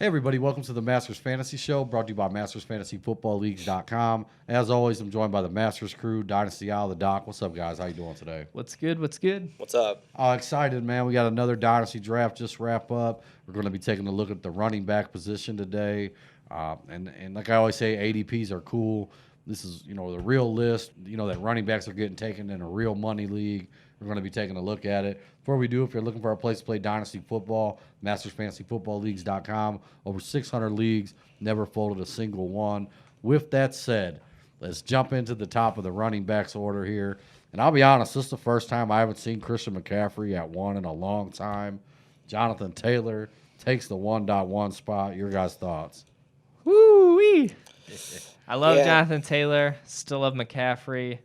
Hey, everybody. Welcome to the Masters Fantasy Show, brought to you by MastersFantasyFootballLeagues.com. As always, I'm joined by the Masters crew, Dynasty out of the dock. What's up, guys? How you doing today? What's good? What's good? What's up? Excited, man. We got another Dynasty draft just wrap up. We're going to be taking a look at the running back position today. And like I always say, ADPs are cool. This is, the real list, that running backs are getting taken in a real money league. We're going to be taking a look at it. Before we do, if you're looking for a place to play Dynasty football, MastersFantasyFootballLeagues.com. Over 600 leagues, never folded a single one. With that said, let's jump into the top of the running backs order here. And I'll be honest, this is the first time I haven't seen Christian McCaffrey at 1 in a long time. Jonathan Taylor takes the 1.1 spot. Your guys' thoughts? Woo-wee! I love Jonathan Taylor. Still love McCaffrey.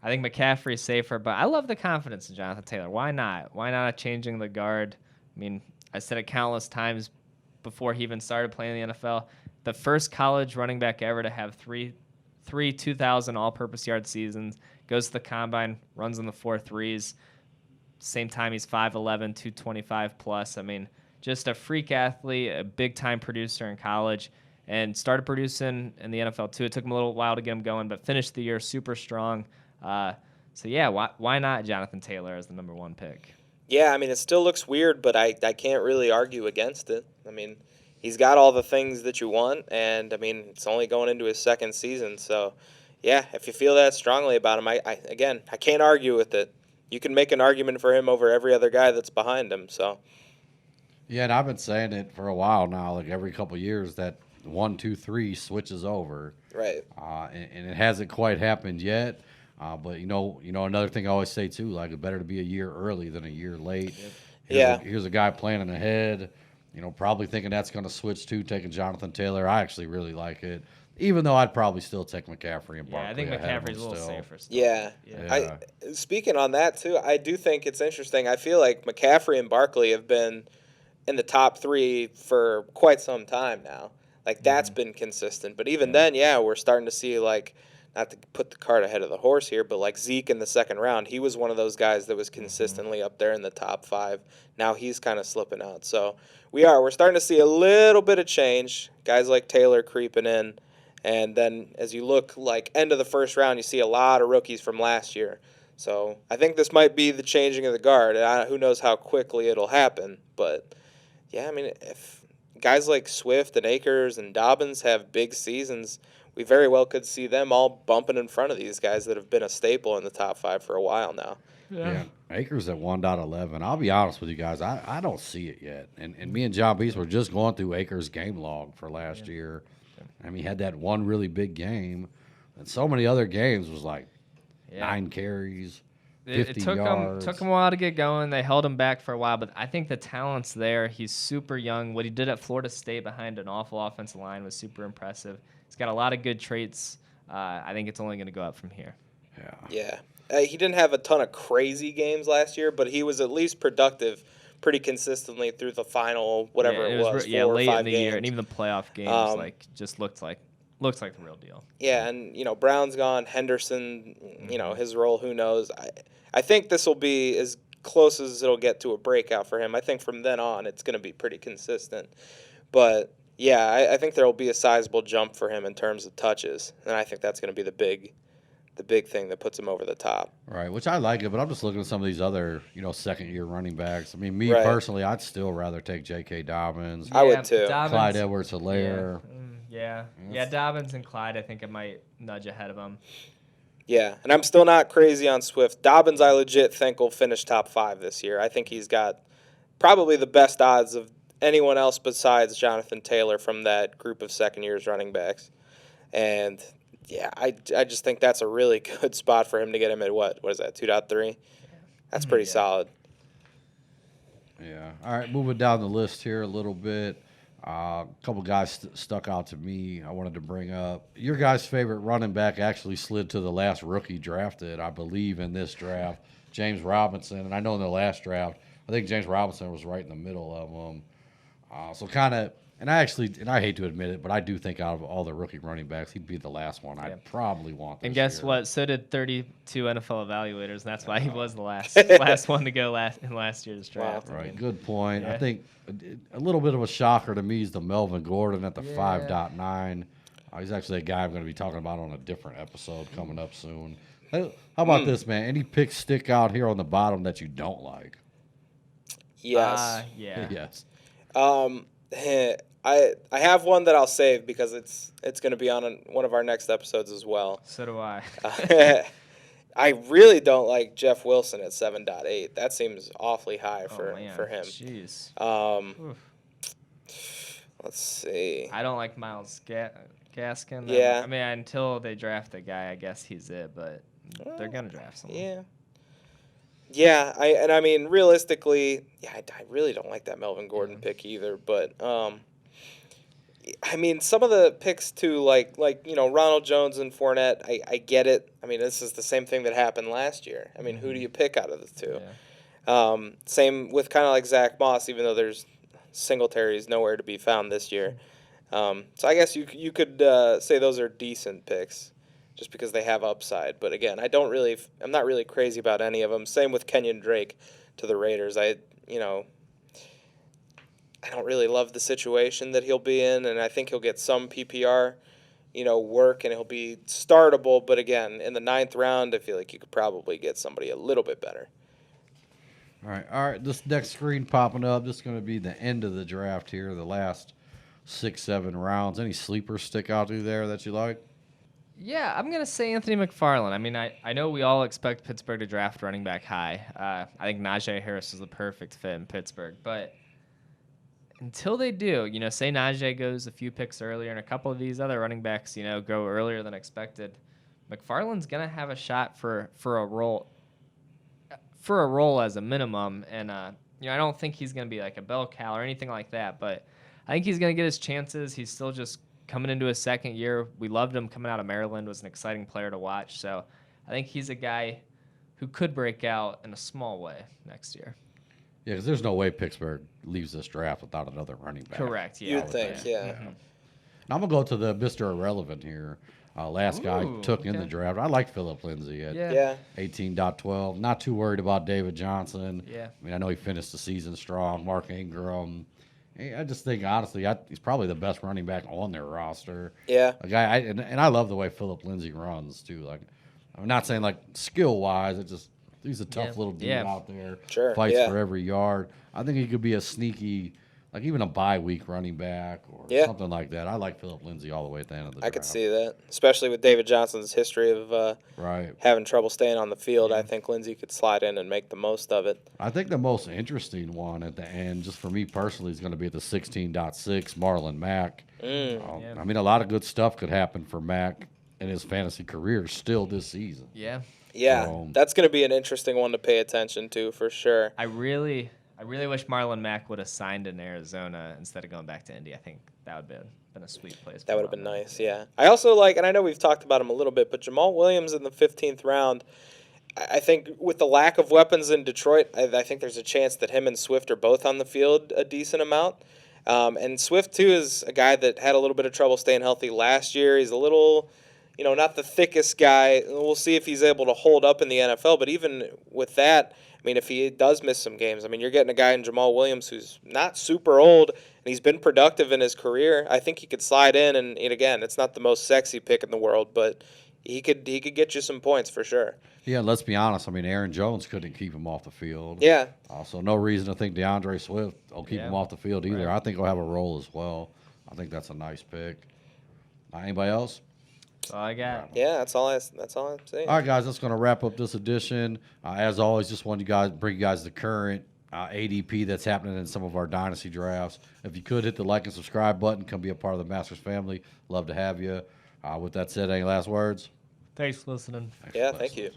I think McCaffrey is safer, but I love the confidence in Jonathan Taylor. Why not? Why not changing the guard? I mean, I said it countless times before he even started playing in the NFL. The first college running back ever to have three 2,000 all-purpose yard seasons, goes to the combine, runs in the 4.3s. Same time, he's 5'11", 225 plus. I mean, just a freak athlete, a big-time producer in college, and started producing in the NFL too. It took him a little while to get him going, but finished the year super strong. Why not Jonathan Taylor as the number one pick? Yeah, I mean, it still looks weird, but I can't really argue against it. I mean, he's got all the things that you want, and, I mean, it's only going into his second season. So, yeah, if you feel that strongly about him, I can't argue with it. You can make an argument for him over every other guy that's behind him. So, Yeah, and I've been saying it for a while now, like every couple of years, that 1, 2, 3 switches over. Right. And it hasn't quite happened yet. But another thing I always say too, like it's better to be a year early than a year late. Here's a guy planning ahead, probably thinking that's going to switch to taking Jonathan Taylor. I actually really like it, even though I'd probably still take McCaffrey and Barkley. Yeah, I think McCaffrey's a little safer still. Yeah. Speaking on that too, I do think it's interesting. I feel like McCaffrey and Barkley have been in the top 3 for quite some time now. Like that's been consistent. But even then, we're starting to see like, not to put the cart ahead of the horse here, but like Zeke in the second round, he was one of those guys that was consistently up there in the top 5. Now he's kind of slipping out. So we're starting to see a little bit of change. Guys like Taylor creeping in. And then as you look like end of the first round, you see a lot of rookies from last year. So I think this might be the changing of the guard. Who knows how quickly it'll happen. But, yeah, I mean, if guys like Swift and Akers and Dobbins have big seasons, we very well could see them all bumping in front of these guys that have been a staple in the top 5 for a while now. Yeah. Akers at 1.11. I'll be honest with you guys. I don't see it yet. And me and John Beast were just going through Akers' game log for last year. I mean, he had that one really big game. And so many other games was like 9 carries, 50 yards. It took him a while to get going. They held him back for a while, but I think the talent's there. He's super young. What he did at Florida State behind an awful offensive line was super impressive. He's got a lot of good traits. I think it's only going to go up from here. Yeah. He didn't have a ton of crazy games last year, but he was at least productive pretty consistently through the final, whatever it was, 4 or 5 late in the games. year, and even the playoff games just looks like the real deal. Yeah, and Brown's gone. Henderson, his role, who knows? I think this will be as close as it'll get to a breakout for him. I think from then on it's going to be pretty consistent, but. Yeah, I think there will be a sizable jump for him in terms of touches, and I think that's going to be the big thing that puts him over the top. Right, which I like it, but I'm just looking at some of these other, second-year running backs. I mean, me personally, I'd still rather take J.K. Dobbins. I would too. Clyde Edwards-Helaire. Yeah, Dobbins and Clyde, I think I might nudge ahead of him. Yeah, and I'm still not crazy on Swift. Dobbins, I legit think will finish top 5 this year. I think he's got probably the best odds of anyone else besides Jonathan Taylor from that group of second-years running backs. And, yeah, I just think that's a really good spot for him to get him at what is that, 2.3? That's pretty solid. Yeah. All right, moving down the list here a little bit. A couple guys stuck out to me I wanted to bring up. Your guys' favorite running back actually slid to the last rookie drafted, I believe, in this draft, James Robinson. And I know in the last draft, I think James Robinson was right in the middle of them. So kind of And I hate to admit it, but I do think out of all the rookie running backs, he'd be the last one I'd probably want. And This guess year. what? So did 32 NFL evaluators, and that's why he was the last one to go in last year's draft. Right, good point. Yeah. I think a little bit of a shocker to me is the Melvin Gordon at the 5.9. He's actually a guy I'm going to be talking about on a different episode coming up soon. How about this, man? Any picks stick out here on the bottom that you don't like? Yes. Yeah. Yes. I have one that I'll save because it's going to be on one of our next episodes as well. So do I. I really don't like Jeff Wilson at 7.8. That seems awfully high for him. Jeez. Let's see. I don't like Myles Gaskin. Yeah. I mean, until they draft a guy, I guess he's it, but they're going to draft someone. Yeah. Yeah, I mean, realistically, I really don't like that Melvin Gordon pick either. But I mean, some of the picks too, like Ronald Jones and Fournette, I get it. I mean, this is the same thing that happened last year. I mean, who do you pick out of the two? Yeah. Same with kind of like Zach Moss, even though there's Singletary's nowhere to be found this year. So I guess you could say those are decent picks, just because they have upside. But again, I'm not really crazy about any of them. Same with Kenyon Drake to the Raiders. I don't really love the situation that he'll be in, and I think he'll get some PPR, work, and he'll be startable. But again, in the 9th round, I feel like you could probably get somebody a little bit better. All right. This next screen popping up, this is going to be the end of the draft here, the last 6-7 rounds. Any sleepers stick out to you there that you like? Yeah, I'm going to say Anthony McFarland. I mean, I know we all expect Pittsburgh to draft running back high. I think Najee Harris is the perfect fit in Pittsburgh. But until they do, say Najee goes a few picks earlier and a couple of these other running backs, go earlier than expected, McFarland's going to have a shot for a role as a minimum. And, I don't think he's going to be like a bell cow or anything like that. But I think he's going to get his chances. He's still just coming into his second year. We loved him coming out of Maryland, was an exciting player to watch. So I think he's a guy who could break out in a small way next year. Yeah, because there's no way Pittsburgh leaves this draft without another running back. Correct, yeah. You'd think, yeah. Now I'm going to go to the Mr. Irrelevant here. Last guy took in the draft. I like Phillip Lindsay at 18.12. Not too worried about David Johnson. Yeah. I mean, I know he finished the season strong. Mark Ingram. I just think, honestly, he's probably the best running back on their roster. Yeah. A guy, and I love the way Phillip Lindsay runs, too. Like, I'm not saying, like, skill-wise. It's just he's a tough little dude out there. Sure. Fights for every yard. I think he could be a sneaky, like even a bye-week running back or something like that. I like Phillip Lindsay all the way at the end of the draft. I could see that, especially with David Johnson's history of having trouble staying on the field. I think Lindsay could slide in and make the most of it. I think the most interesting one at the end, just for me personally, is going to be at the 16.6, Marlon Mack. I mean, a lot of good stuff could happen for Mack in his fantasy career still this season. Yeah. Yeah, that's going to be an interesting one to pay attention to for sure. I really wish Marlon Mack would have signed in Arizona instead of going back to Indy. I think that would have been a sweet place. That would have been nice, yeah. I also like, and I know we've talked about him a little bit, but Jamal Williams in the 15th round, I think with the lack of weapons in Detroit, I think there's a chance that him and Swift are both on the field a decent amount. And Swift, too, is a guy that had a little bit of trouble staying healthy last year. He's a little, not the thickest guy. We'll see if he's able to hold up in the NFL. But even with that, I mean, if he does miss some games, I mean, you're getting a guy in Jamal Williams who's not super old, and he's been productive in his career. I think he could slide in, and again, it's not the most sexy pick in the world, but he could get you some points for sure. Yeah, let's be honest. I mean, Aaron Jones couldn't keep him off the field. Yeah. Also, no reason to think DeAndre Swift will keep him off the field either. Right. I think he'll have a role as well. I think that's a nice pick. Anybody else? That's all I got. Yeah, that's all I'm saying. All right, guys, that's going to wrap up this edition. As always, just wanted to bring you guys the current ADP that's happening in some of our Dynasty drafts. If you could, hit the like and subscribe button. Come be a part of the Masters family. Love to have you. With that said, any last words? Thanks for listening. Thank you.